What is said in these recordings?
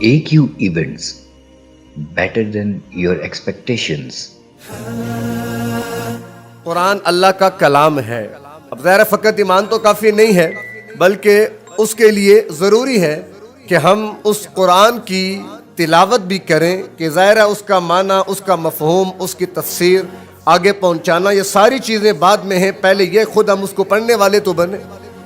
AQ Events, better than your expectations. قرآن اللہ کا کلام ہے. اب ظاہر فقط ایمان تو کافی نہیں ہے، بلکہ اس کے لیے ضروری ہے کہ ہم اس قرآن کی تلاوت بھی کریں کہ ظاہر ہے اس کا معنی، اس کا مفہوم، اس کی تفسیر آگے پہنچانا، یہ ساری چیزیں بعد میں ہیں. پہلے یہ خود ہم اس کو پڑھنے والے تو بنے،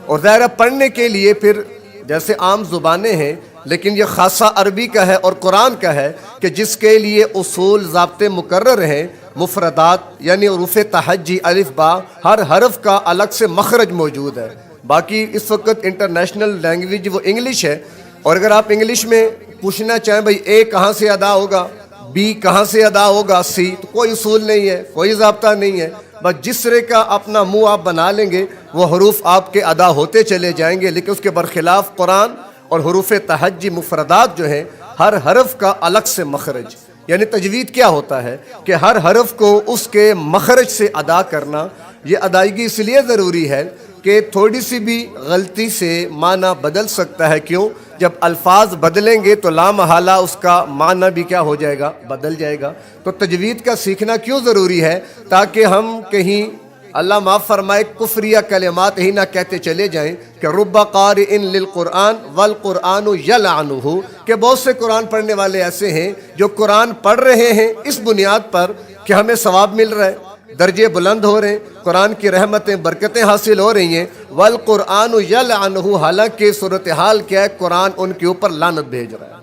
اور ظاہر ہے پڑھنے کے لیے پھر جیسے عام زبانیں ہیں، لیکن یہ خاصہ عربی کا ہے اور قرآن کا ہے کہ جس کے لیے اصول ضابطے مقرر ہیں. مفردات یعنی حروف تہجی الف با، ہر حرف کا الگ سے مخرج موجود ہے. باقی اس وقت انٹرنیشنل لینگویج وہ انگلش ہے، اور اگر آپ انگلش میں پوچھنا چاہیں بھئی اے کہاں سے ادا ہوگا، بی کہاں سے ادا ہوگا، سی، تو کوئی اصول نہیں ہے، کوئی ضابطہ نہیں ہے. بس جس طرح کا اپنا منہ آپ بنا لیں گے وہ حروف آپ کے ادا ہوتے چلے جائیں گے. لیکن اس کے برخلاف قرآن اور حروف تہجی مفردات جو ہیں، ہر حرف کا الگ سے مخرج. یعنی تجوید کیا ہوتا ہے کہ ہر حرف کو اس کے مخرج سے ادا کرنا. یہ ادائیگی اس لیے ضروری ہے کہ تھوڑی سی بھی غلطی سے معنی بدل سکتا ہے. کیوں؟ جب الفاظ بدلیں گے تو لامحالہ اس کا معنی بھی کیا ہو جائے گا، بدل جائے گا. تو تجوید کا سیکھنا کیوں ضروری ہے؟ تاکہ ہم کہیں اللہ معاف فرمائے کفریہ کلمات ہی نہ کہتے چلے جائیں کہ رب قارئ للقرآن والقرآن یلعنہ، کہ بہت سے قرآن پڑھنے والے ایسے ہیں جو قرآن پڑھ رہے ہیں اس بنیاد پر کہ ہمیں ثواب مل رہا ہے، درجے بلند ہو رہے ہیں، قرآن کی رحمتیں برکتیں حاصل ہو رہی ہیں، والقرآن یلعنہ، حالانکہ صورتحال کیا ہے، قرآن ان کے اوپر لعنت بھیج رہا ہے.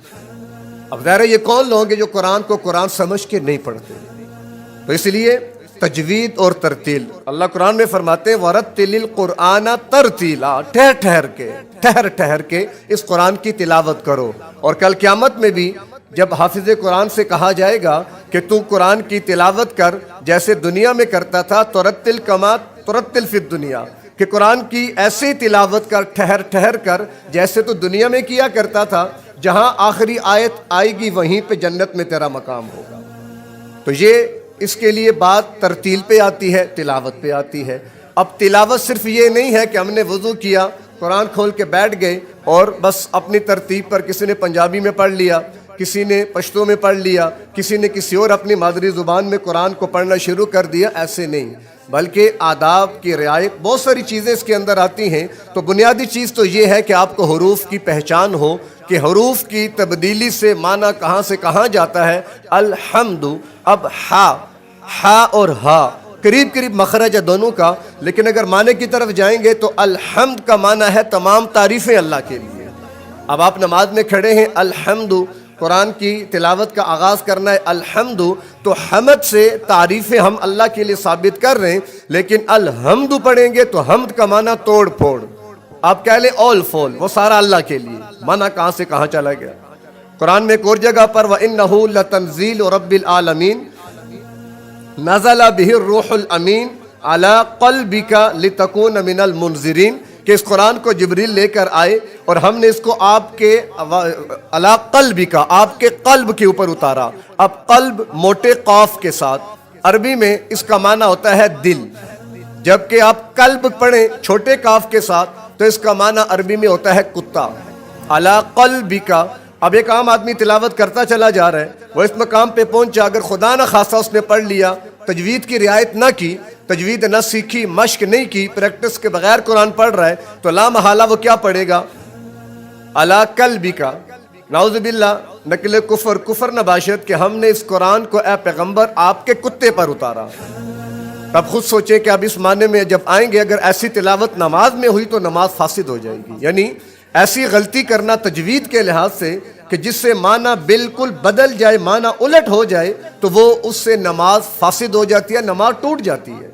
اب ظاہر یہ کون لوگ ہیں جو قرآن کو قرآن سمجھ کے نہیں پڑھتے؟ تو اس لیے تجوید اور ترتیل، اللہ قرآن میں فرماتے ہیں وَرَتِّلِ الْقُرْآنَ تَرْتِيلًا، ٹھہر ٹھہر کے اس قرآن کی تلاوت کرو. اور کل قیامت میں بھی جب حافظ قرآن سے کہا جائے گا کہ تو قرآن کی تلاوت کر جیسے دنیا میں کرتا تھا، ترتل کما ترتل فی الدنیا، کہ قرآن کی ایسی تلاوت کر ٹھہر کر جیسے تو دنیا میں کیا کرتا تھا، جہاں آخری آیت آئے گی وہیں پہ جنت میں تیرا مقام ہوگا. تو یہ اس کے لیے بات ترتیل پہ آتی ہے، تلاوت پہ آتی ہے. اب تلاوت صرف یہ نہیں ہے کہ ہم نے وضو کیا، قرآن کھول کے بیٹھ گئے اور بس اپنی ترتیب پر کسی نے پنجابی میں پڑھ لیا، کسی نے پشتو میں پڑھ لیا، کسی نے کسی اور اپنی مادری زبان میں قرآن کو پڑھنا شروع کر دیا. ایسے نہیں، بلکہ آداب کی رعایت، بہت ساری چیزیں اس کے اندر آتی ہیں. تو بنیادی چیز تو یہ ہے کہ آپ کو حروف کی پہچان ہو کہ حروف کی تبدیلی سے معنی کہاں سے کہاں جاتا ہے. الحمد، اب ہا اور ہا قریب مخرج ہے دونوں کا، لیکن اگر معنی کی طرف جائیں گے تو الحمد کا معنی ہے تمام تعریفیں اللہ کے لیے. اب آپ نماز میں کھڑے ہیں، الحمد، قرآن کی تلاوت کا آغاز کرنا ہے الحمد، تو حمد سے تعریفیں ہم اللہ کے لیے ثابت کر رہے ہیں. لیکن الحمد پڑھیں گے تو حمد کا معنی توڑ پھوڑ، آپ کہہ لیں آل فول، وہ سارا اللہ کے لیے. معنی کہاں سے کہاں چلا گیا. قرآن میں ایک اور جگہ پر وَإِنَّهُ لَتَنزِيلُ رَبِّ الْعَالَمِينَ نزل به الروح الامین علی قلبک لتکون من المنذرین، کہ اس قرآن کو جبریل لے کر آئے اور ہم نے اس کو آپ کے علی قلبک، آپ کے قلب کے اوپر اتارا. اب قلب موٹے قاف کے ساتھ، عربی میں اس کا معنی ہوتا ہے دل، جبکہ آپ قلب پڑھیں چھوٹے قاف کے ساتھ تو اس کا معنی عربی میں ہوتا ہے کتا. علی قلبک، اب ایک عام آدمی تلاوت کرتا چلا جا رہا ہے، وہ اس مقام پہ پہنچا، اگر خدا نہ خاصا اس نے پڑھ لیا، تجوید کی رعایت نہ کی، تجوید نہ سیکھی، مشق نہیں کی، پریکٹس کے بغیر قرآن پڑھ رہا ہے، تو لامحالہ وہ کیا پڑھے گا؟ علی قلبک. نعوذ باللہ، نقل کفر نباشت کہ ہم نے اس قرآن کو اے پیغمبر آپ کے کتے پر اتارا. اب خود سوچیں کہ اب اس معنی میں جب آئیں گے، اگر ایسی تلاوت نماز میں ہوئی تو نماز فاسد ہو جائے گی. یعنی ایسی غلطی کرنا تجوید کے لحاظ سے کہ جس سے معنی بالکل بدل جائے، معنی الٹ ہو جائے، تو وہ اس سے نماز فاسد ہو جاتی ہے، نماز ٹوٹ جاتی ہے.